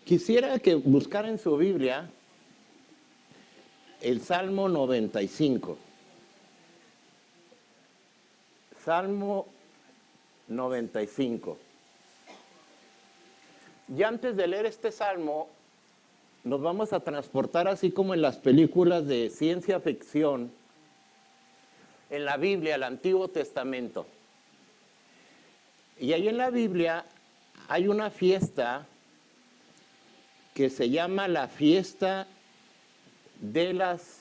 Quisiera que buscara en su Biblia el Salmo 95. Salmo 95. Y antes de leer este salmo, nos vamos a transportar así como en las películas de ciencia ficción, en la Biblia, el Antiguo Testamento. Y ahí en la Biblia hay una fiesta que se llama la fiesta de las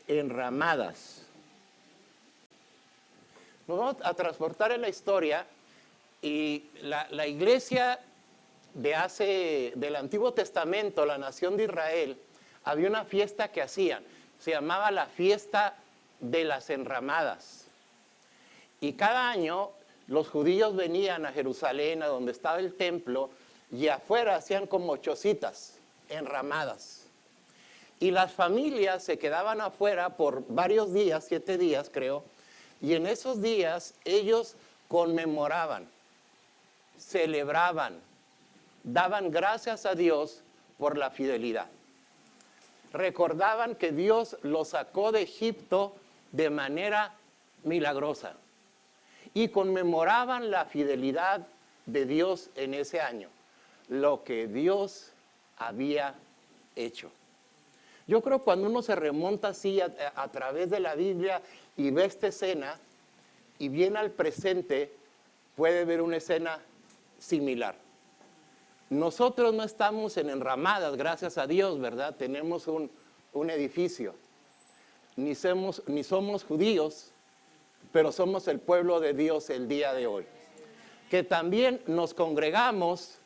enramadas. Nos vamos a transportar en la historia y la iglesia del Antiguo Testamento, la nación de Israel, había una fiesta que hacían, se llamaba la fiesta de las enramadas. Y cada año los judíos venían a Jerusalén, a donde estaba el templo, y afuera hacían como chocitas enramadas. Y las familias se quedaban afuera por varios días, 7 días creo, y en esos días ellos conmemoraban, celebraban, daban gracias a Dios por la fidelidad. Recordaban que Dios los sacó de Egipto de manera milagrosa y conmemoraban la fidelidad de Dios en ese año, lo que Dios había hecho. Yo creo que cuando uno se remonta así a través de la Biblia y ve esta escena y viene al presente, puede ver una escena similar. Nosotros no estamos en enramadas, gracias a Dios, ¿verdad? Tenemos un edificio. Ni somos judíos, pero somos el pueblo de Dios el día de hoy. Que también nos congregamos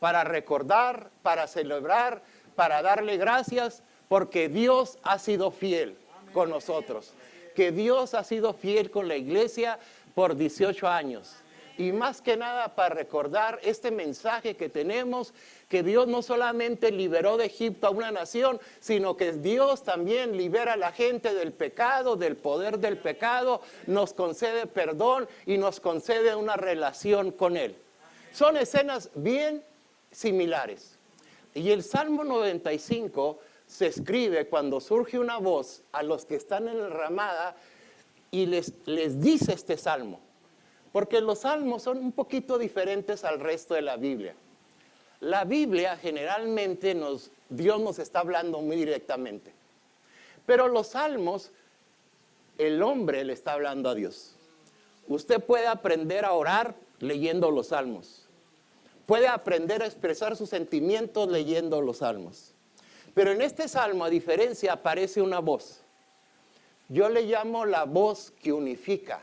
para recordar, para celebrar, para darle gracias, porque Dios ha sido fiel con nosotros. Que Dios ha sido fiel con la iglesia por 18 años. Y más que nada para recordar este mensaje que tenemos, que Dios no solamente liberó de Egipto a una nación, sino que Dios también libera a la gente del pecado, del poder del pecado, nos concede perdón y nos concede una relación con Él. Son escenas bien similares. Y el Salmo 95 se escribe cuando surge una voz a los que están en la ramada y les dice este salmo. Porque los salmos son un poquito diferentes al resto de la Biblia. La Biblia generalmente Dios nos está hablando muy directamente. Pero los salmos, el hombre le está hablando a Dios. Usted puede aprender a orar leyendo los salmos. Puede aprender a expresar sus sentimientos leyendo los salmos. Pero en este salmo, a diferencia, aparece una voz. Yo le llamo la voz que unifica.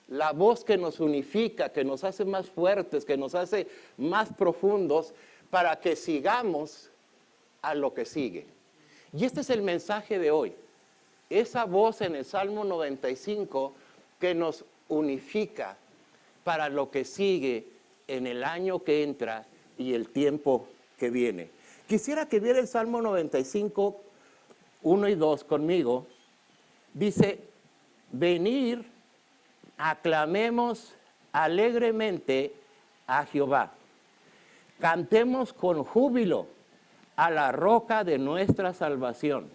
La voz que nos unifica, que nos hace más fuertes, que nos hace más profundos para que sigamos a lo que sigue. Y este es el mensaje de hoy. Esa voz en el Salmo 95 que nos unifica para lo que sigue en el año que entra y el tiempo que viene. Quisiera que viera el Salmo 95, 1 y 2 conmigo. Dice, venir, aclamemos alegremente a Jehová. Cantemos con júbilo a la roca de nuestra salvación.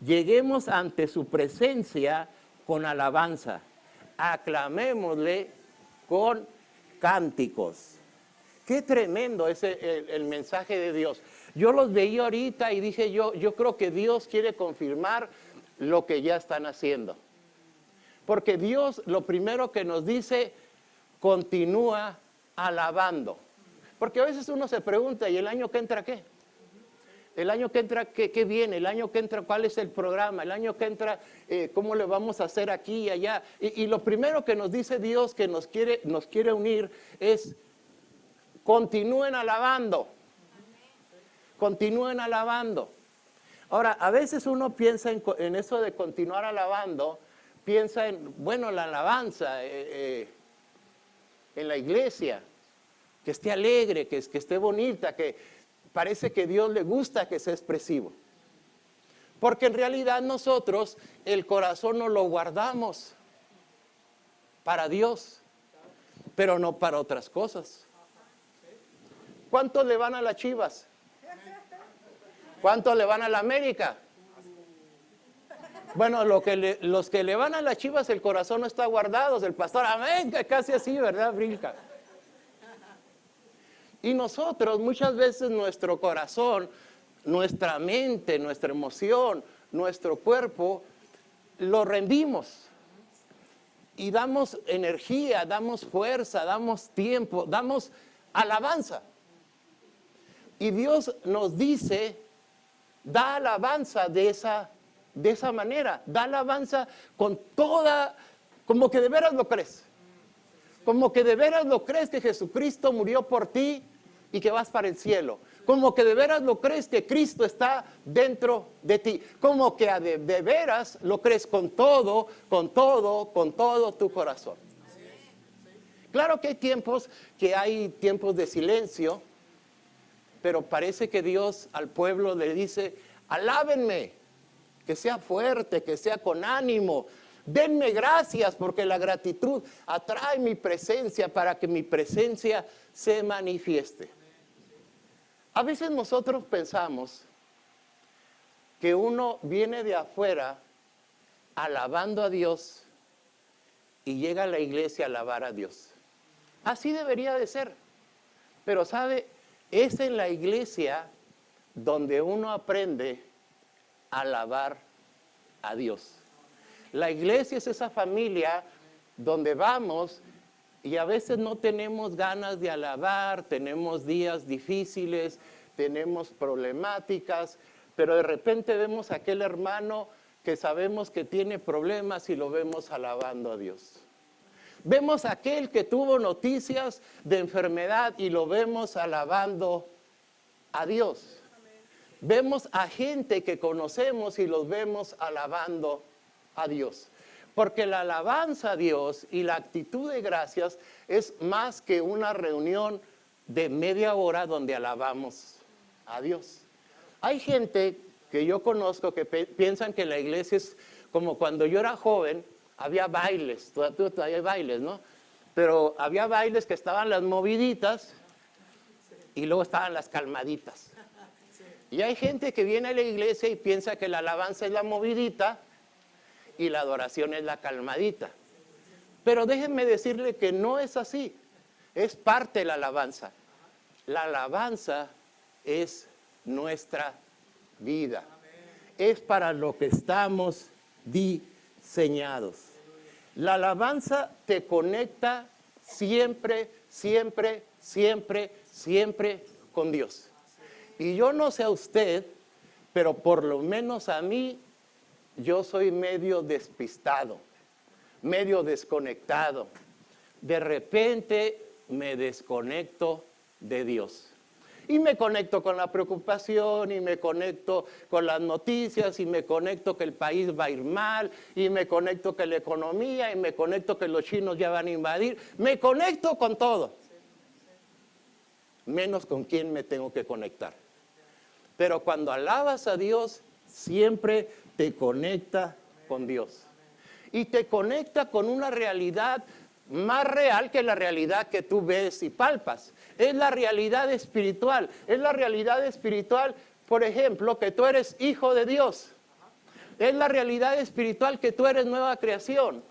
Lleguemos ante su presencia con alabanza. Aclamémosle con cánticos. Qué tremendo es el mensaje de Dios. Yo los veía ahorita y dije yo creo que Dios quiere confirmar lo que ya están haciendo. Porque Dios lo primero que nos dice, continúa alabando. Porque a veces uno se pregunta, ¿y el año que entra qué? El año que entra, ¿qué viene? El año que entra, ¿cuál es el programa? El año que entra, ¿cómo le vamos a hacer aquí y allá? Y lo primero que nos dice Dios que nos quiere unir es, continúen alabando. Continúen alabando. Ahora, a veces uno piensa en eso de continuar alabando, piensa en, bueno, la alabanza en la iglesia, que esté alegre, que esté bonita, que parece que a Dios le gusta que sea expresivo. Porque en realidad nosotros el corazón nos lo guardamos para Dios, pero no para otras cosas. ¿Cuántos le van a las Chivas? ¿Cuántos le van a la América? Bueno, los que le van a las Chivas, el corazón no está guardado. El pastor, amén, casi así, ¿verdad? Brinca. Y nosotros, muchas veces nuestro corazón, nuestra mente, nuestra emoción, nuestro cuerpo, lo rendimos. Y damos energía, damos fuerza, damos tiempo, damos alabanza. Y Dios nos dice, da alabanza de esa manera. Da alabanza con toda, como que de veras lo crees. Como que de veras lo crees que Jesucristo murió por ti y que vas para el cielo. Como que de veras lo crees que Cristo está dentro de ti. Como que de veras lo crees con todo tu corazón. Claro que hay tiempos de silencio, pero parece que Dios al pueblo le dice, alábenme, que sea fuerte, que sea con ánimo. Denme gracias porque la gratitud atrae mi presencia para que mi presencia se manifieste. A veces nosotros pensamos que uno viene de afuera alabando a Dios y llega a la iglesia a alabar a Dios. Así debería de ser. Pero ¿sabe? Es en la iglesia donde uno aprende a alabar a Dios. La iglesia es esa familia donde vamos y a veces no tenemos ganas de alabar, tenemos días difíciles, tenemos problemáticas, pero de repente vemos a aquel hermano que sabemos que tiene problemas y lo vemos alabando a Dios. Vemos a aquel que tuvo noticias de enfermedad y lo vemos alabando a Dios. Vemos a gente que conocemos y los vemos alabando a Dios. Porque la alabanza a Dios y la actitud de gracias es más que una reunión de media hora donde alabamos a Dios. Hay gente que yo conozco que piensan que la iglesia es como cuando yo era joven, había bailes, todavía hay bailes, ¿no? Pero había bailes que estaban las moviditas y luego estaban las calmaditas. Y hay gente que viene a la iglesia y piensa que la alabanza es la movidita y la adoración es la calmadita. Pero déjenme decirle que no es así. Es parte de la alabanza. La alabanza es nuestra vida. Es para lo que estamos diseñados. La alabanza te conecta siempre con Dios. Y yo no sé a usted, pero por lo menos a mí, yo soy medio despistado, medio desconectado. De repente me desconecto de Dios. Y me conecto con la preocupación, y me conecto con las noticias, y me conecto que el país va a ir mal, y me conecto que la economía, y me conecto que los chinos ya van a invadir. Me conecto con todo. Menos con quién me tengo que conectar. Pero cuando alabas a Dios, siempre te conecta con Dios. Y te conecta con una realidad más real que la realidad que tú ves y palpas. Es la realidad espiritual. Es la realidad espiritual, por ejemplo, que tú eres hijo de Dios. Es la realidad espiritual que tú eres nueva creación.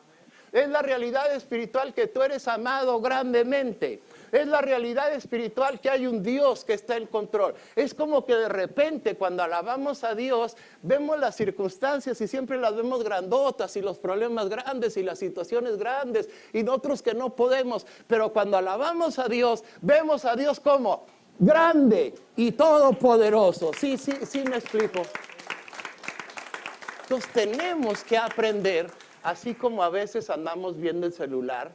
Es la realidad espiritual que tú eres amado grandemente. Es la realidad espiritual que hay un Dios que está en control. Es como que de repente cuando alabamos a Dios, vemos las circunstancias y siempre las vemos grandotas y los problemas grandes y las situaciones grandes y nosotros que no podemos. Pero cuando alabamos a Dios, vemos a Dios como grande y todopoderoso. Sí me explico. Entonces tenemos que aprender, así como a veces andamos viendo el celular,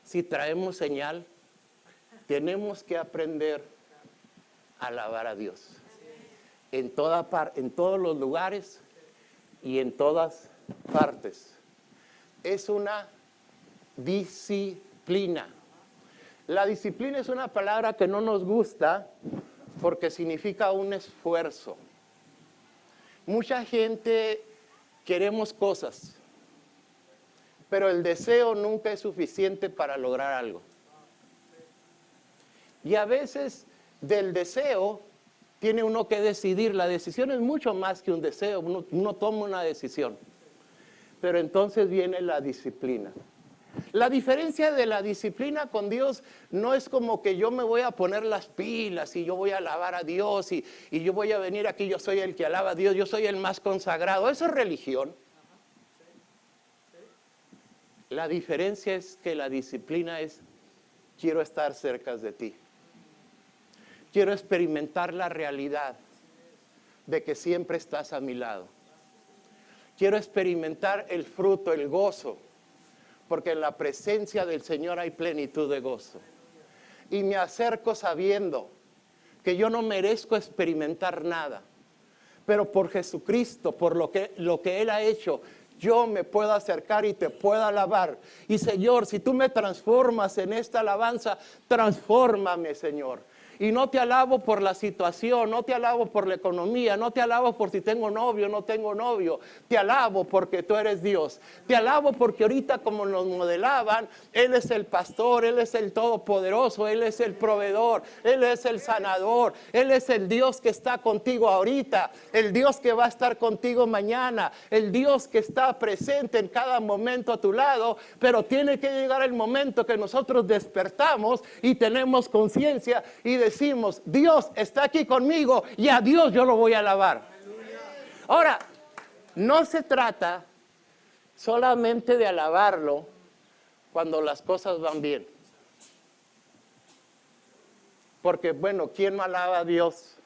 si traemos señal, tenemos que aprender a alabar a Dios. En todos los lugares y en todas partes. Es una disciplina. La disciplina es una palabra que no nos gusta porque significa un esfuerzo. Mucha gente queremos cosas, pero el deseo nunca es suficiente para lograr algo. Y a veces del deseo tiene uno que decidir. La decisión es mucho más que un deseo. Uno toma una decisión. Pero entonces viene la disciplina. La diferencia de la disciplina con Dios no es como que yo me voy a poner las pilas y yo voy a alabar a Dios y yo voy a venir aquí, yo soy el que alaba a Dios, yo soy el más consagrado. Eso es religión. La diferencia es que la disciplina es: quiero estar cerca de ti. Quiero experimentar la realidad de que siempre estás a mi lado. Quiero experimentar el fruto, el gozo, porque en la presencia del Señor hay plenitud de gozo. Y me acerco sabiendo que yo no merezco experimentar nada, pero por Jesucristo, por lo que Él ha hecho, yo me puedo acercar y te puedo alabar. Y Señor, si tú me transformas en esta alabanza, transfórmame, Señor. Y no te alabo por la situación, no te alabo por la economía, no te alabo por si tengo novio o no tengo novio. Te alabo porque tú eres Dios. Te alabo porque ahorita, como nos modelaban, Él es el pastor, Él es el todopoderoso, Él es el proveedor, Él es el sanador, Él es el Dios que está contigo ahorita, el Dios que va a estar contigo mañana, el Dios que está presente en cada momento a tu lado. Pero tiene que llegar el momento que nosotros despertamos y tenemos conciencia y decimos: Dios está aquí conmigo y a Dios yo lo voy a alabar. Ahora, no se trata solamente de alabarlo cuando las cosas van bien. Porque bueno, ¿quién no alaba a Dios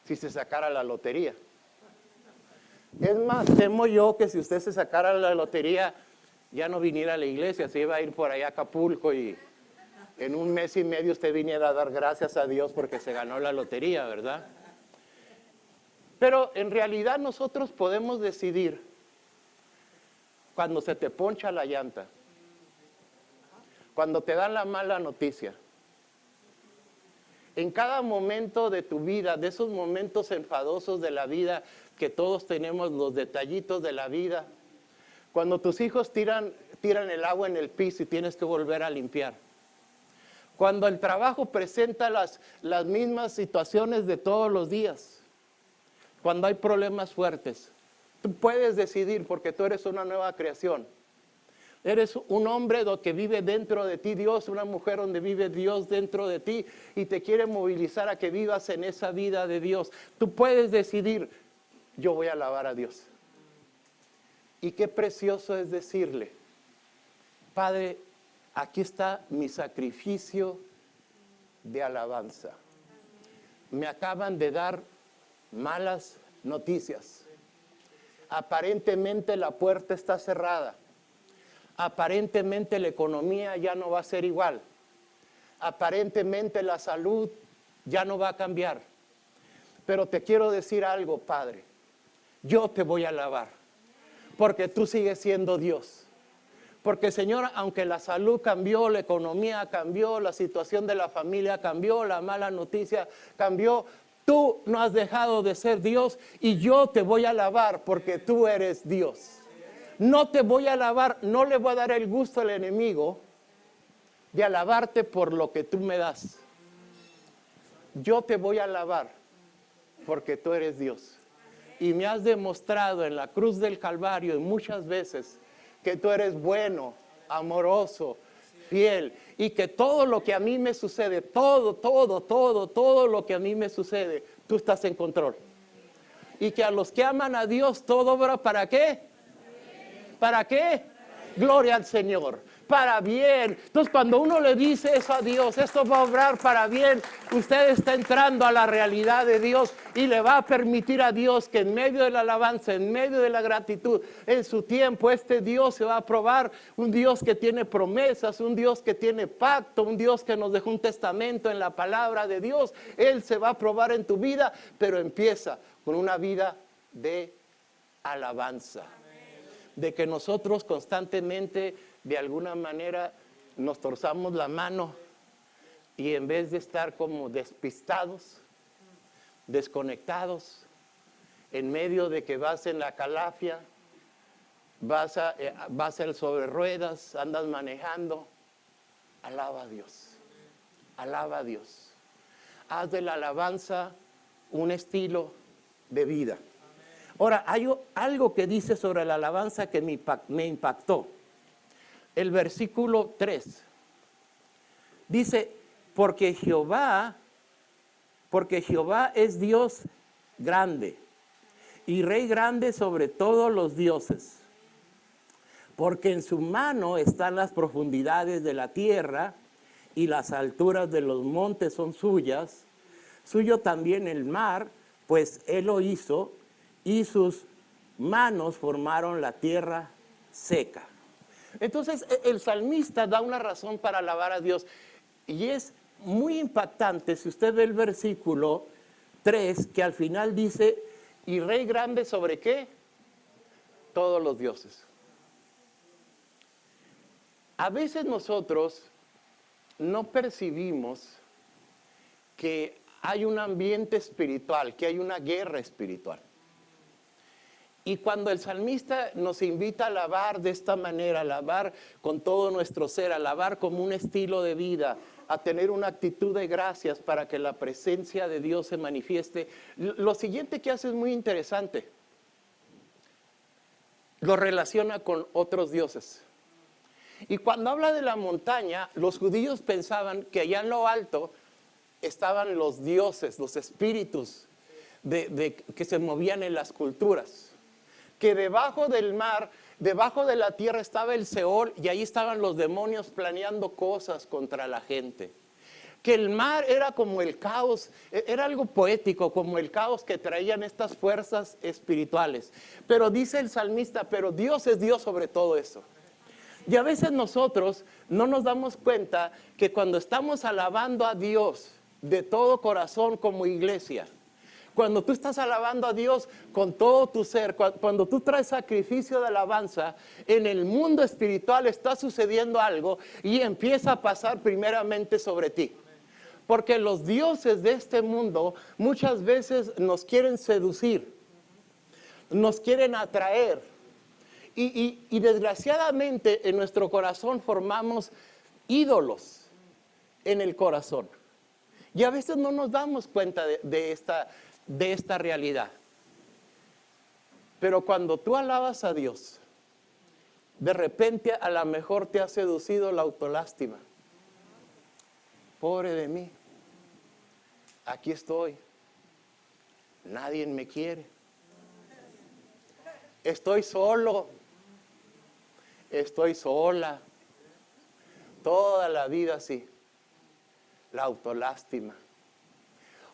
si se sacara la lotería? Es más, temo yo que si usted se sacara la lotería, ya no viniera a la iglesia, se iba a ir por allá a Acapulco y en un mes y medio usted viniera a dar gracias a Dios porque se ganó la lotería, ¿verdad? Pero en realidad nosotros podemos decidir cuando se te poncha la llanta, cuando te dan la mala noticia. En cada momento de tu vida, de esos momentos enfadosos de la vida, que todos tenemos, los detallitos de la vida, cuando tus hijos tiran el agua en el piso y tienes que volver a limpiar. Cuando el trabajo presenta las mismas situaciones de todos los días. Cuando hay problemas fuertes. Tú puedes decidir, porque tú eres una nueva creación. Eres un hombre que vive dentro de ti Dios, una mujer donde vive Dios dentro de ti y te quiere movilizar a que vivas en esa vida de Dios. Tú puedes decidir: yo voy a alabar a Dios. Y qué precioso es decirle: Padre, aquí está mi sacrificio de alabanza. Me acaban de dar malas noticias. Aparentemente la puerta está cerrada. Aparentemente la economía ya no va a ser igual. Aparentemente la salud ya no va a cambiar. Pero te quiero decir algo, Padre. Yo te voy a alabar, porque tú sigues siendo Dios. Porque, Señor, aunque la salud cambió, la economía cambió, la situación de la familia cambió, la mala noticia cambió, tú no has dejado de ser Dios y yo te voy a alabar porque tú eres Dios. No te voy a alabar, no le voy a dar el gusto al enemigo de alabarte por lo que tú me das. Yo te voy a alabar porque tú eres Dios. Y me has demostrado en la cruz del Calvario y muchas veces que tú eres bueno, amoroso, fiel, y que todo lo que a mí me sucede, todo lo que a mí me sucede, tú estás en control. Y que a los que aman a Dios, todo obra ¿para qué? ¿Para qué? Gloria al Señor. Para bien. Entonces, cuando uno le dice eso a Dios, esto va a obrar para bien, usted está entrando a la realidad de Dios y le va a permitir a Dios que en medio de la alabanza, en medio de la gratitud, en su tiempo, este Dios se va a probar, un Dios que tiene promesas, un Dios que tiene pacto, un Dios que nos dejó un testamento en la palabra de Dios. Él se va a probar en tu vida, pero empieza con una vida de alabanza. De que nosotros constantemente, de alguna manera, nos torzamos la mano y en vez de estar como despistados, desconectados, en medio de que vas en la calafia, vas sobre ruedas, andas manejando, alaba a Dios. alaba a Dios. Haz de la alabanza un estilo de vida. Ahora, hay algo que dice sobre la alabanza que me impactó. El versículo 3 dice, porque Jehová es Dios grande y Rey grande sobre todos los dioses, porque en su mano están las profundidades de la tierra y las alturas de los montes son suyas, suyo también el mar, pues él lo hizo y sus manos formaron la tierra seca. Entonces el salmista da una razón para alabar a Dios y es muy impactante si usted ve el versículo 3 que al final dice, y Rey grande sobre ¿qué? Todos los dioses. A veces nosotros no percibimos que hay un ambiente espiritual, que hay una guerra espiritual. Y cuando el salmista nos invita a alabar de esta manera, a alabar con todo nuestro ser, a alabar como un estilo de vida, a tener una actitud de gracias para que la presencia de Dios se manifieste, lo siguiente que hace es muy interesante. Lo relaciona con otros dioses. Y cuando habla de la montaña, los judíos pensaban que allá en lo alto estaban los dioses, los espíritus que se movían en las culturas. Que debajo del mar, debajo de la tierra estaba el Seol y ahí estaban los demonios planeando cosas contra la gente. Que el mar era como el caos, era algo poético, como el caos que traían estas fuerzas espirituales. Pero dice el salmista, pero Dios es Dios sobre todo eso. Y a veces nosotros no nos damos cuenta que cuando estamos alabando a Dios de todo corazón como iglesia, cuando tú estás alabando a Dios con todo tu ser, cuando tú traes sacrificio de alabanza, en el mundo espiritual está sucediendo algo y empieza a pasar primeramente sobre ti. Porque los dioses de este mundo muchas veces nos quieren seducir, nos quieren atraer. Y desgraciadamente en nuestro corazón formamos ídolos en el corazón. Y a veces no nos damos cuenta de esta realidad. Pero cuando tú alabas a Dios, de repente a lo mejor te ha seducido la autolástima. Pobre de mí, aquí estoy, nadie me quiere, estoy solo, estoy sola, toda la vida así, la autolástima.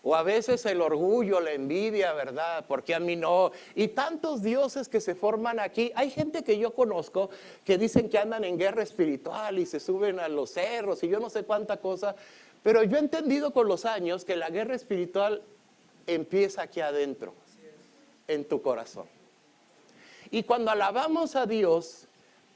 O a veces el orgullo, la envidia, ¿verdad? Porque a mí no. Y tantos dioses que se forman aquí. Hay gente que yo conozco que dicen que andan en guerra espiritual y se suben a los cerros y yo no sé cuánta cosa. Pero yo he entendido con los años que la guerra espiritual empieza aquí adentro, en tu corazón. Y cuando alabamos a Dios,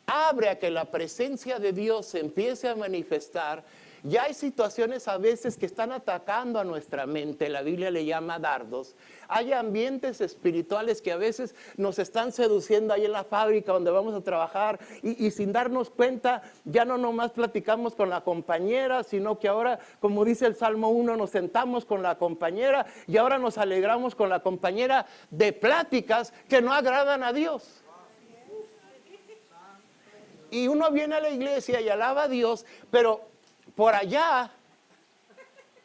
abre a que la presencia de Dios se empiece a manifestar. Ya hay situaciones a veces que están atacando a nuestra mente, la Biblia le llama dardos. Hay ambientes espirituales que a veces nos están seduciendo ahí en la fábrica donde vamos a trabajar y sin darnos cuenta ya no nomás platicamos con la compañera, sino que ahora, como dice el Salmo 1, nos sentamos con la compañera y ahora nos alegramos con la compañera de pláticas que no agradan a Dios. Y uno viene a la iglesia y alaba a Dios, pero por allá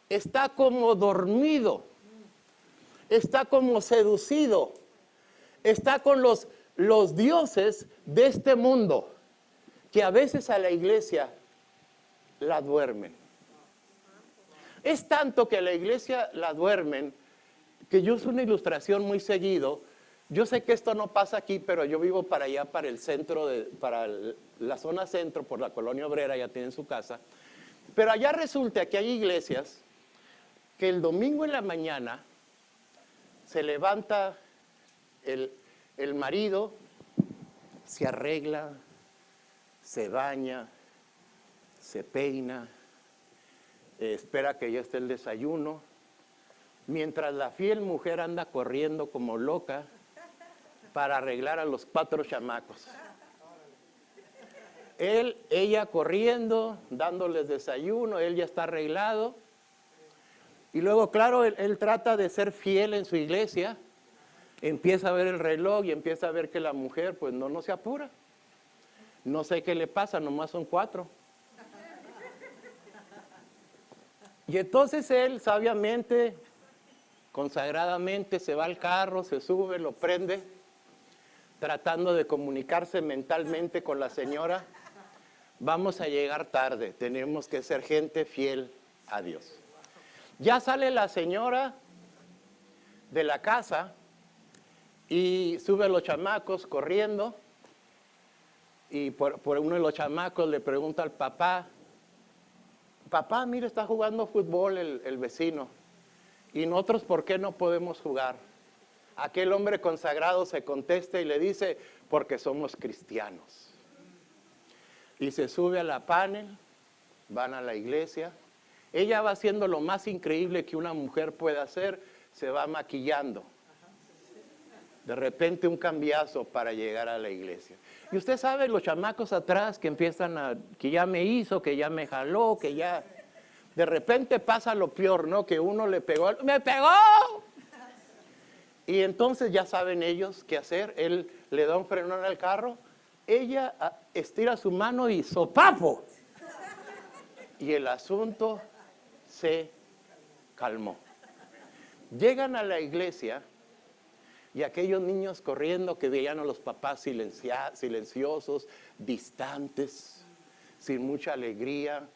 está como dormido, está como seducido, está con los dioses de este mundo, que a veces a la iglesia la duermen. Es tanto que a la iglesia la duermen, que yo uso una ilustración muy seguido. Yo sé que esto no pasa aquí, pero yo vivo para allá, para el centro, para la zona centro, por la Colonia Obrera, ya tienen su casa. Pero allá resulta que hay iglesias que el domingo en la mañana se levanta el marido, se arregla, se baña, se peina, espera que ya esté el desayuno, mientras la fiel mujer anda corriendo como loca para arreglar a los 4 chamacos. Ella corriendo, dándoles desayuno, él ya está arreglado. Y luego, claro, él trata de ser fiel en su iglesia. Empieza a ver el reloj y empieza a ver que la mujer, pues no se apura. No sé qué le pasa, nomás son 4. Y entonces él sabiamente, consagradamente, se va al carro, se sube, lo prende, tratando de comunicarse mentalmente con la señora. Vamos a llegar tarde, tenemos que ser gente fiel a Dios. Ya sale la señora de la casa y sube a los chamacos corriendo. Y por uno de los chamacos le pregunta al papá, papá, mira, está jugando fútbol el vecino. Y nosotros, ¿por qué no podemos jugar? Aquel hombre consagrado se contesta y le dice, porque somos cristianos. Y se sube a la panel, van a la iglesia. Ella va haciendo lo más increíble que una mujer puede hacer, se va maquillando. De repente un cambiazo para llegar a la iglesia. Y usted sabe, los chamacos atrás que empiezan que ya me hizo, que ya me jaló, que ya... De repente pasa lo peor, ¿no? Que uno le pegó, ¡me pegó! Y entonces ya saben ellos qué hacer. Él le da un frenón al carro, ella estira su mano y ¡sopapo! Y el asunto se calmó. Llegan a la iglesia y aquellos niños corriendo que veían a los papás silenciosos, distantes, sin mucha alegría,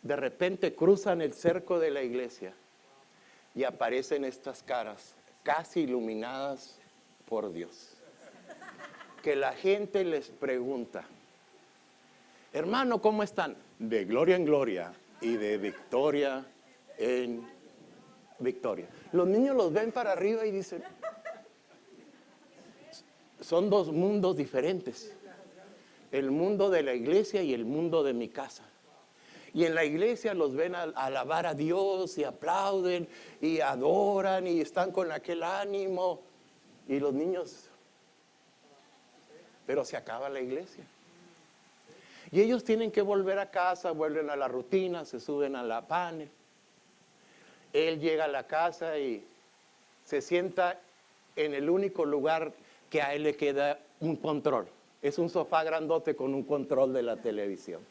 de repente cruzan el cerco de la iglesia y aparecen estas caras casi iluminadas por Dios. Que la gente les pregunta, hermano, ¿cómo están? De gloria en gloria y de victoria en victoria. Los niños los ven para arriba y dicen, son 2 mundos diferentes. El mundo de la iglesia y el mundo de mi casa. Y en la iglesia los ven a alabar a Dios y aplauden y adoran y están con aquel ánimo. Y los niños, pero se acaba la iglesia. Y ellos tienen que volver a casa, vuelven a la rutina, se suben a la panel. Él llega a la casa y se sienta en el único lugar que a él le queda un control. Es un sofá grandote con un control de la televisión.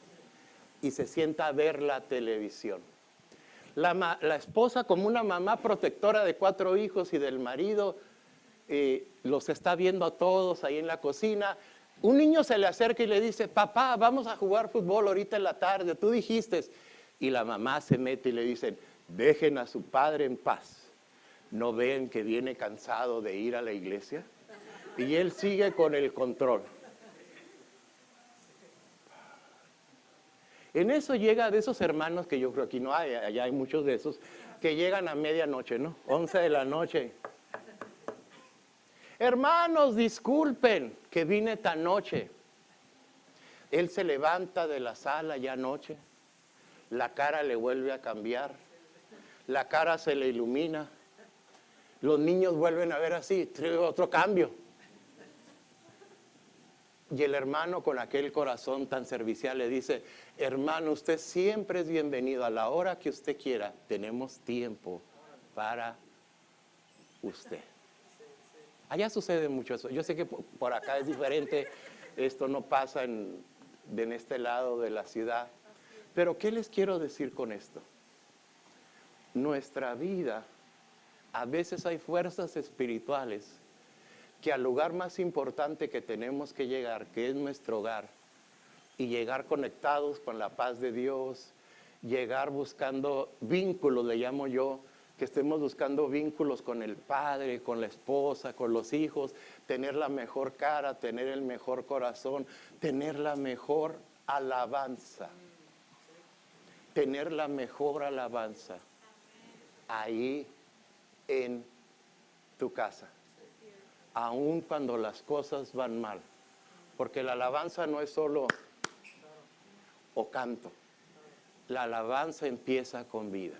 Y se sienta a ver la televisión. La esposa, como una mamá protectora de 4 hijos y del marido, los está viendo a todos ahí en la cocina. Un niño se le acerca y le dice, papá, vamos a jugar fútbol ahorita en la tarde, tú dijiste. Y la mamá se mete y le dice, dejen a su padre en paz. ¿No ven que viene cansado de ir a la iglesia? Y él sigue con el control. En eso llega de esos hermanos que yo creo que aquí no hay, allá hay muchos de esos, que llegan a medianoche, ¿no? 11 de la noche. Hermanos, disculpen que vine tan noche. Él se levanta de la sala ya noche, la cara le vuelve a cambiar, la cara se le ilumina, los niños vuelven a ver así, trae otro cambio. Y el hermano con aquel corazón tan servicial le dice, hermano, usted siempre es bienvenido a la hora que usted quiera, tenemos tiempo para usted. Allá sucede mucho eso. Yo sé que por acá es diferente, esto no pasa en este lado de la ciudad. Pero ¿qué les quiero decir con esto? Nuestra vida, a veces hay fuerzas espirituales que al lugar más importante que tenemos que llegar, que es nuestro hogar, y llegar conectados con la paz de Dios, llegar buscando vínculos, le llamo yo, que estemos buscando vínculos con el padre, con la esposa, con los hijos, tener la mejor cara, tener el mejor corazón, tener la mejor alabanza. Tener la mejor alabanza ahí en tu casa, aun cuando las cosas van mal, porque la alabanza no es solo o canto, la alabanza empieza con vida.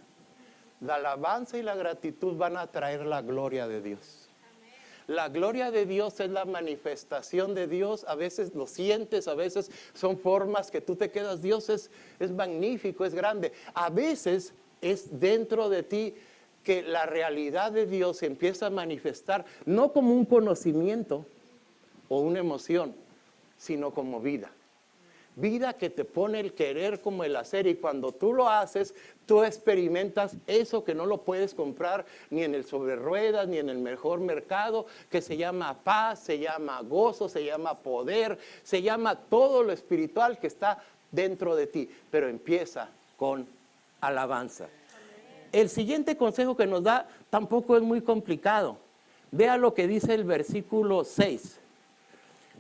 La alabanza y la gratitud van a traer la gloria de Dios. La gloria de Dios es la manifestación de Dios. A veces lo sientes, a veces son formas que tú te quedas. Dios es magnífico, es grande. A veces es dentro de ti que la realidad de Dios se empieza a manifestar, no como un conocimiento o una emoción, sino como vida. Vida que te pone el querer como el hacer, y cuando tú lo haces, tú experimentas eso que no lo puedes comprar ni en el sobre ruedas, ni en el mejor mercado, que se llama paz, se llama gozo, se llama poder, se llama todo lo espiritual que está dentro de ti, pero empieza con alabanza. El siguiente consejo que nos da tampoco es muy complicado. Vea lo que dice el versículo 6.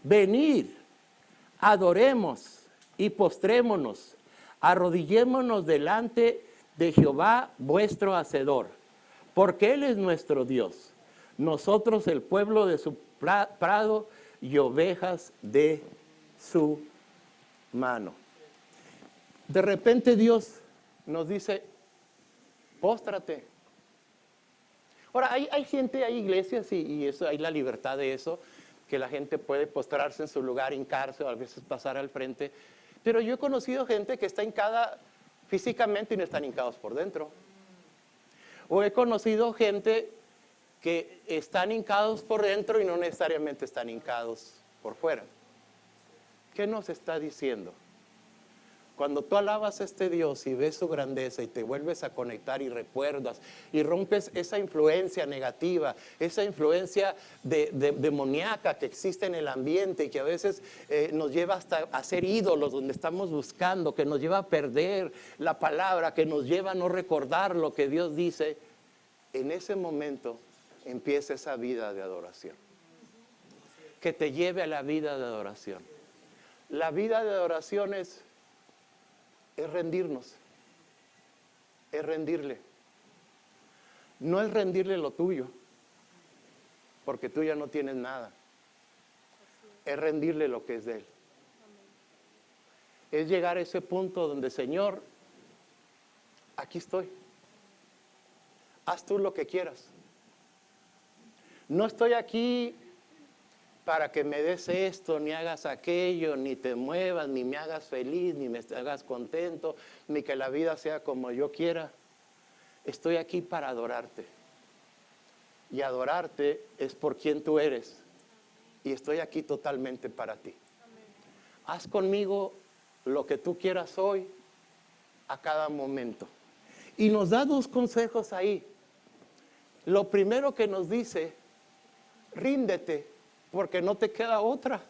Venid, adoremos y postrémonos, arrodillémonos delante de Jehová vuestro Hacedor, porque Él es nuestro Dios, nosotros el pueblo de su prado y ovejas de su mano. De repente Dios nos dice, póstrate. Ahora, hay gente, hay iglesias y eso, hay la libertad de eso, que la gente puede postrarse en su lugar, hincarse o a veces pasar al frente. Pero yo he conocido gente que está hincada físicamente y no están hincados por dentro. O he conocido gente que están hincados por dentro y no necesariamente están hincados por fuera. ¿Qué nos está diciendo? Cuando tú alabas a este Dios y ves su grandeza y te vuelves a conectar y recuerdas y rompes esa influencia negativa, esa influencia demoníaca que existe en el ambiente y que a veces nos lleva hasta a ser ídolos donde estamos buscando, que nos lleva a perder la palabra, que nos lleva a no recordar lo que Dios dice, en ese momento empieza esa vida de adoración. Que te lleve a la vida de adoración. La vida de adoración es rendirnos, es rendirle. No es rendirle lo tuyo, porque tú ya no tienes nada. Es rendirle lo que es de Él. Es llegar a ese punto donde, Señor, aquí estoy. Haz tú lo que quieras. No estoy aquí para que me des esto, ni hagas aquello, ni te muevas, ni me hagas feliz, ni me hagas contento, ni que la vida sea como yo quiera. Estoy aquí para adorarte. Y adorarte es por quien tú eres. Y estoy aquí totalmente para ti. Haz conmigo lo que tú quieras hoy, a cada momento. Y nos da dos consejos ahí. Lo primero que nos dice, ríndete, porque no te queda otra.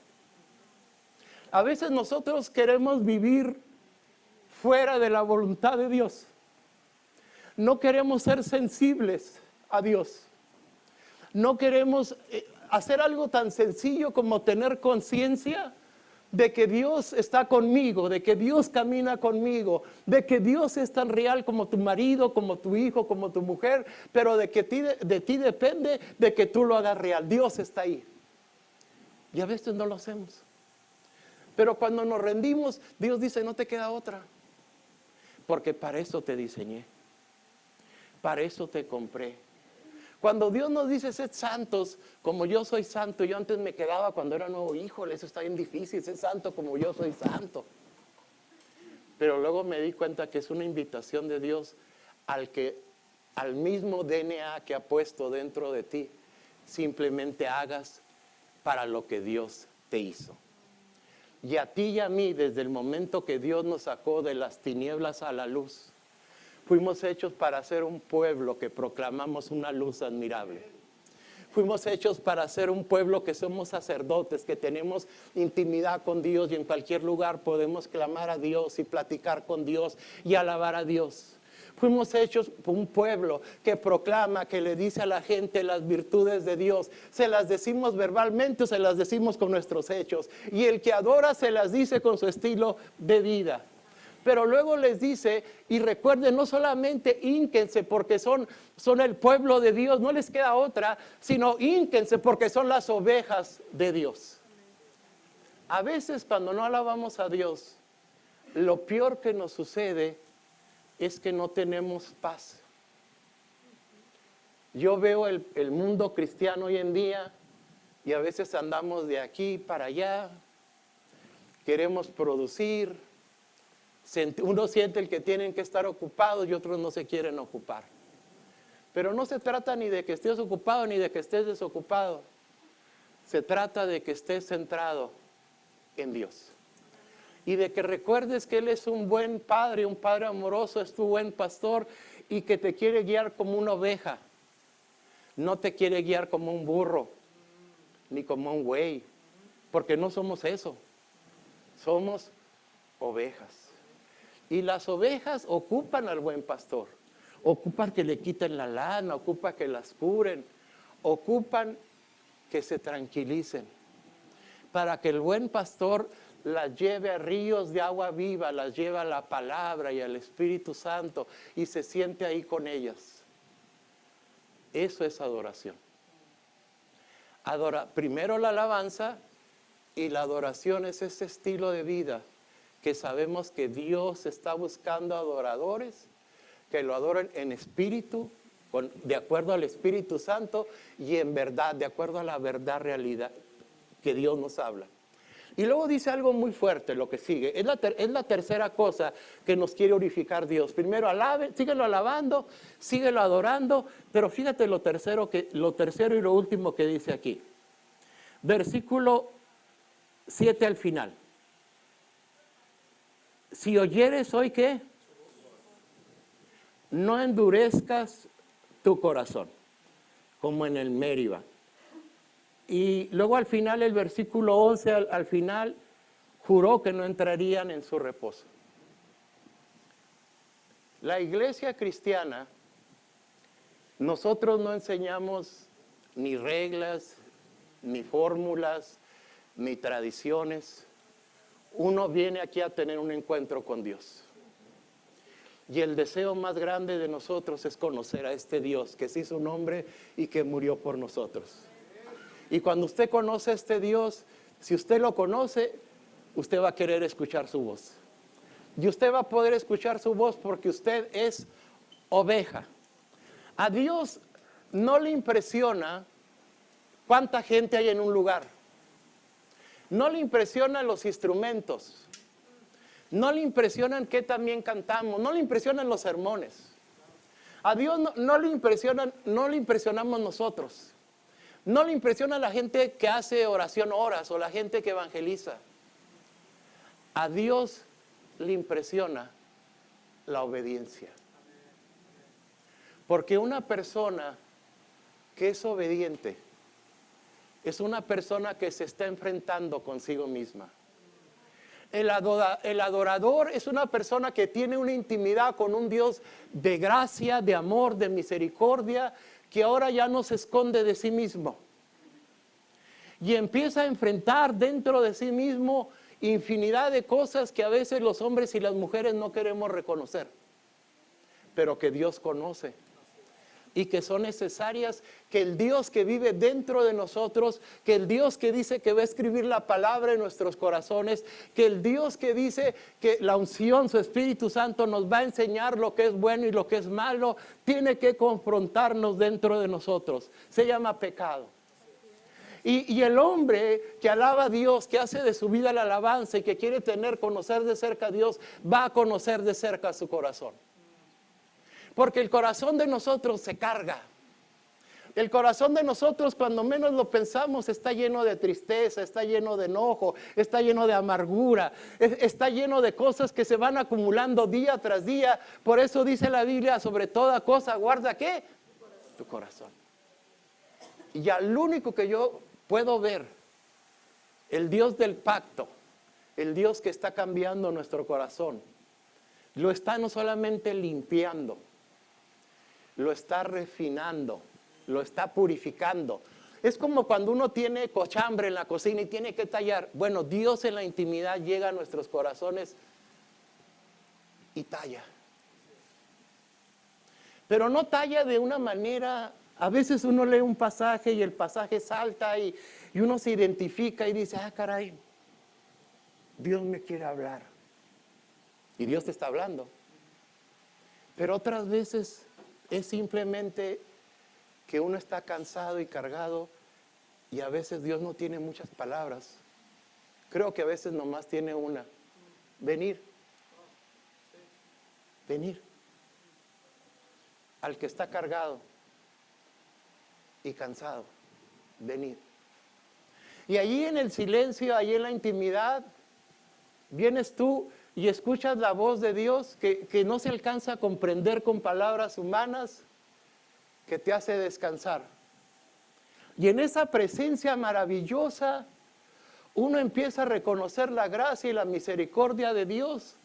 A veces nosotros queremos vivir fuera de la voluntad de Dios. No queremos ser sensibles a Dios. No queremos hacer algo tan sencillo como tener conciencia de que Dios está conmigo, de que Dios camina conmigo, de que Dios es tan real como tu marido, como tu hijo, como tu mujer, pero de que de ti depende de que tú lo hagas real. Dios está ahí. Y a veces no lo hacemos. Pero cuando nos rendimos, Dios dice, no te queda otra. Porque para eso te diseñé. Para eso te compré. Cuando Dios nos dice, sed santos como yo soy santo. Yo antes me quedaba cuando era nuevo, híjole, eso está bien difícil, ser santo como yo soy santo. Pero luego me di cuenta que es una invitación de Dios al mismo DNA que ha puesto dentro de ti. Simplemente hagas para lo que Dios te hizo. Y a ti y a mí, desde el momento que Dios nos sacó de las tinieblas a la luz, fuimos hechos para ser un pueblo que proclamamos una luz admirable. Fuimos hechos para ser un pueblo que somos sacerdotes, que tenemos intimidad con Dios y en cualquier lugar podemos clamar a Dios y platicar con Dios y alabar a Dios. Fuimos hechos por un pueblo que proclama, que le dice a la gente las virtudes de Dios. Se las decimos verbalmente o se las decimos con nuestros hechos. Y el que adora se las dice con su estilo de vida. Pero luego les dice, y recuerden, no solamente hínquense porque son el pueblo de Dios, no les queda otra, sino hínquense porque son las ovejas de Dios. A veces cuando no alabamos a Dios, lo peor que nos sucede es que no tenemos paz. Yo veo el mundo cristiano hoy en día y a veces andamos de aquí para allá, queremos producir, uno siente el que tienen que estar ocupados y otros no se quieren ocupar. Pero no se trata ni de que estés ocupado ni de que estés desocupado. Se trata de que estés centrado en Dios. Y de que recuerdes que Él es un buen padre, un padre amoroso, es tu buen pastor y que te quiere guiar como una oveja. No te quiere guiar como un burro, ni como un buey, porque no somos eso. Somos ovejas. Y las ovejas ocupan al buen pastor. Ocupan que le quiten la lana, ocupan que las curen, ocupan que se tranquilicen. Para que el buen pastor las lleve a ríos de agua viva, las lleve a la palabra y al Espíritu Santo y se siente ahí con ellas. Eso es adoración. Primero la alabanza y la adoración es ese estilo de vida que sabemos que Dios está buscando adoradores que lo adoren en espíritu, de acuerdo al Espíritu Santo y en verdad, de acuerdo a la verdad realidad que Dios nos habla. Y luego dice algo muy fuerte lo que sigue. Es la tercera cosa que nos quiere unificar Dios. Primero síguelo alabando, síguelo adorando, pero fíjate lo tercero y lo último que dice aquí. Versículo 7 al final. Si oyeres hoy, ¿qué? No endurezcas tu corazón, como en el Meriba. Y luego al final, el versículo 11, al final, juró que no entrarían en su reposo. La iglesia cristiana, nosotros no enseñamos ni reglas, ni fórmulas, ni tradiciones. Uno viene aquí a tener un encuentro con Dios. Y el deseo más grande de nosotros es conocer a este Dios que se hizo un hombre y que murió por nosotros. Y cuando usted conoce a este Dios, si usted lo conoce, usted va a querer escuchar su voz. Y usted va a poder escuchar su voz porque usted es oveja. A Dios no le impresiona cuánta gente hay en un lugar. No le impresionan los instrumentos. No le impresionan qué también cantamos. No le impresionan los sermones. A Dios no le impresionamos nosotros. No le impresiona la gente que hace oración horas o la gente que evangeliza. A Dios le impresiona la obediencia. Porque una persona que es obediente es una persona que se está enfrentando consigo misma. El adorador es una persona que tiene una intimidad con un Dios de gracia, de amor, de misericordia, que ahora ya no se esconde de sí mismo. Y empieza a enfrentar dentro de sí mismo infinidad de cosas que a veces los hombres y las mujeres no queremos reconocer, pero que Dios conoce. Y que son necesarias, que el Dios que vive dentro de nosotros, que el Dios que dice que va a escribir la palabra en nuestros corazones, que el Dios que dice que la unción, su Espíritu Santo nos va a enseñar lo que es bueno y lo que es malo, tiene que confrontarnos dentro de nosotros. Se llama pecado. Y el hombre que alaba a Dios, que hace de su vida la alabanza y que quiere conocer de cerca a Dios, va a conocer de cerca su corazón. Porque el corazón de nosotros se carga. El corazón de nosotros, cuando menos lo pensamos, está lleno de tristeza, está lleno de enojo, está lleno de amargura, está lleno de cosas que se van acumulando día tras día. Por eso dice la Biblia, sobre toda cosa, guarda ¿qué? Tu corazón. Y al único que yo puedo ver, el Dios del pacto, el Dios que está cambiando nuestro corazón, lo está no solamente limpiando, lo está refinando, lo está purificando. Es como cuando uno tiene cochambre en la cocina y tiene que tallar. Bueno, Dios en la intimidad llega a nuestros corazones y talla. Pero no talla de una manera, a veces uno lee un pasaje y el pasaje salta y uno se identifica y dice, ah, caray, Dios me quiere hablar. Y Dios te está hablando. Pero otras veces es simplemente que uno está cansado y cargado Y a veces Dios no tiene muchas palabras. Creo que a veces nomás tiene una. Venir. Venir. Al que está cargado y cansado. Venir. Y allí en el silencio, allí en la intimidad, vienes tú y escuchas la voz de Dios que no se alcanza a comprender con palabras humanas, que te hace descansar. Y en esa presencia maravillosa, uno empieza a reconocer la gracia y la misericordia de Dios,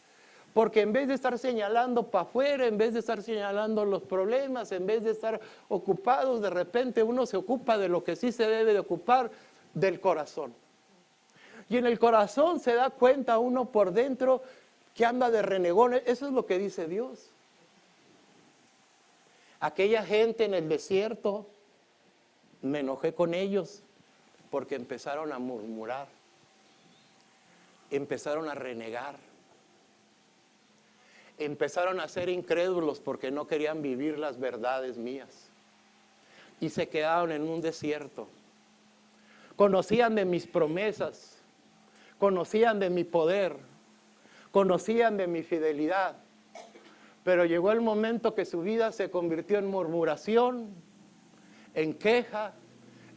porque en vez de estar señalando para afuera, en vez de estar señalando los problemas, en vez de estar ocupados, de repente uno se ocupa de lo que sí se debe de ocupar, del corazón. Y en el corazón se da cuenta uno por dentro que anda de renegones. Eso es lo que dice Dios. Aquella gente en el desierto, me enojé con ellos porque empezaron a murmurar, empezaron a renegar, empezaron a ser incrédulos porque no querían vivir las verdades mías y se quedaron en un desierto. Conocían de mis promesas, conocían de mi poder, conocían de mi fidelidad, pero llegó el momento que su vida se convirtió en murmuración, en queja,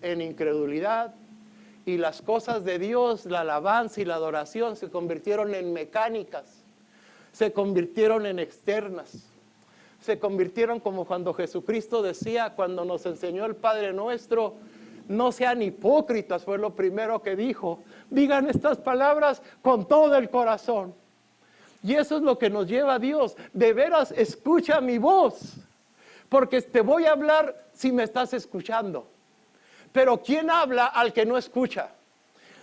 en incredulidad, y las cosas de Dios, la alabanza y la adoración se convirtieron en mecánicas, se convirtieron en externas, se convirtieron como cuando Jesucristo decía, cuando nos enseñó el Padre Nuestro, no sean hipócritas, fue lo primero que dijo, digan estas palabras con todo el corazón. Y eso es lo que nos lleva a Dios, de veras escucha mi voz, porque te voy a hablar si me estás escuchando. Pero ¿quién habla al que no escucha?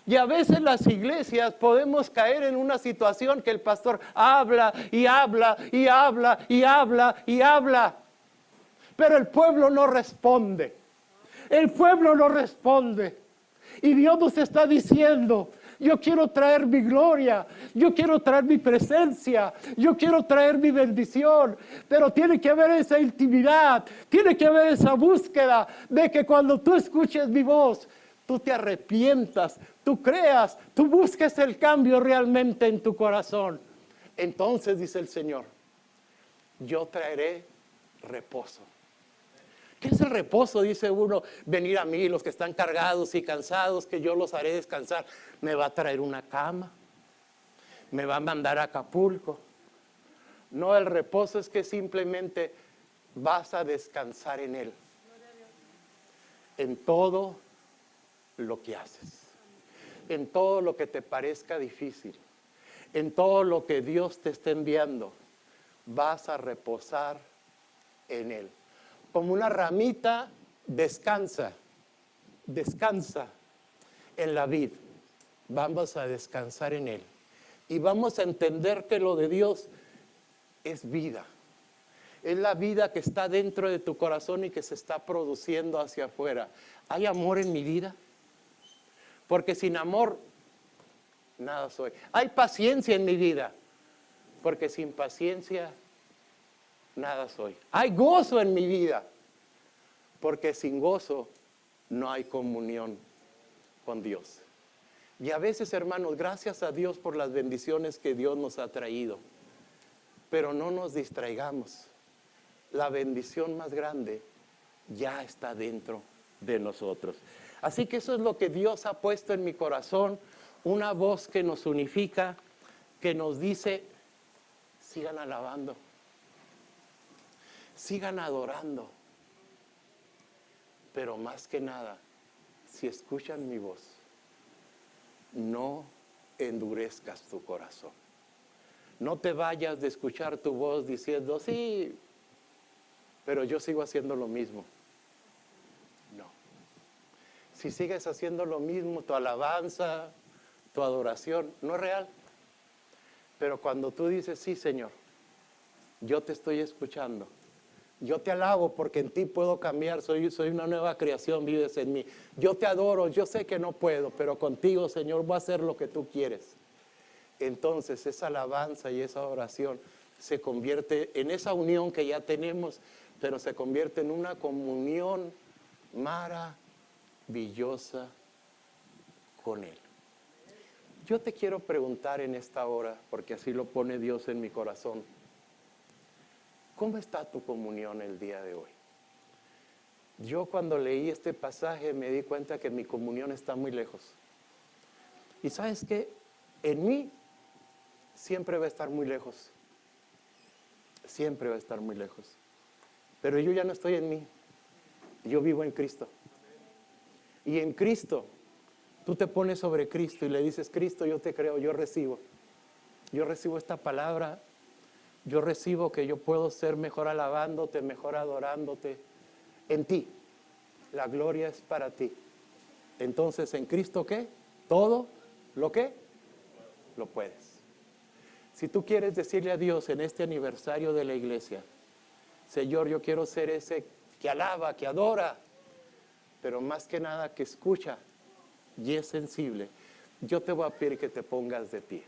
Y a veces las iglesias podemos caer en una situación que el pastor habla y habla y habla y habla y habla, pero el pueblo no responde. El pueblo no responde. Y Dios nos está diciendo, yo quiero traer mi gloria, yo quiero traer mi presencia, yo quiero traer mi bendición, pero tiene que haber esa intimidad, tiene que haber esa búsqueda de que cuando tú escuches mi voz, tú te arrepientas, tú creas, tú busques el cambio realmente en tu corazón. Entonces dice el Señor, yo traeré reposo. ¿Qué es el reposo? Dice uno, venir a mí los que están cargados y cansados, que yo los haré descansar. Me va a traer una cama, me va a mandar a Acapulco. No, el reposo es que simplemente vas a descansar en Él. En todo lo que haces, en todo lo que te parezca difícil, en todo lo que Dios te está enviando, vas a reposar en Él. Como una ramita descansa en la vid. Vamos a descansar en Él. Y vamos a entender que lo de Dios es vida. Es la vida que está dentro de tu corazón y que se está produciendo hacia afuera. ¿Hay amor en mi vida? Porque sin amor, nada soy. ¿Hay paciencia en mi vida? Porque sin paciencia, nada soy. Hay gozo en mi vida, porque sin gozo no hay comunión con Dios. Y a veces, hermanos, gracias a Dios por las bendiciones que Dios nos ha traído, pero no nos distraigamos. La bendición más grande ya está dentro de nosotros. Así que eso es lo que Dios ha puesto en mi corazón, una voz que nos unifica, que nos dice, sigan alabando. Sigan adorando, pero más que nada, si escuchan mi voz, no endurezcas tu corazón. No te vayas de escuchar tu voz diciendo, sí, pero yo sigo haciendo lo mismo. No. Si sigues haciendo lo mismo, tu alabanza, tu adoración, no es real. Pero cuando tú dices, sí, Señor, yo te estoy escuchando, yo te alabo porque en ti puedo cambiar, soy una nueva creación, vives en mí. Yo te adoro, yo sé que no puedo, pero contigo, Señor, voy a hacer lo que tú quieres. Entonces esa alabanza y esa oración se convierte en esa unión que ya tenemos, pero se convierte en una comunión maravillosa. maravillosa con Él. Yo te quiero preguntar en esta hora, porque así lo pone Dios en mi corazón, ¿cómo está tu comunión el día de hoy? Yo cuando leí este pasaje me di cuenta que mi comunión está muy lejos. Y ¿sabes qué? En mí siempre va a estar muy lejos. Siempre va a estar muy lejos. Pero yo ya no estoy en mí. Yo vivo en Cristo. Y en Cristo, tú te pones sobre Cristo y le dices, Cristo, yo te creo, yo recibo. Yo recibo esta palabra. Yo recibo que yo puedo ser mejor alabándote, mejor adorándote. En ti. La gloria es para ti. Entonces, ¿en Cristo qué? Todo lo que lo puedes. Si tú quieres decirle a Dios en este aniversario de la iglesia, Señor, yo quiero ser ese que alaba, que adora, pero más que nada que escucha y es sensible, yo te voy a pedir que te pongas de pie.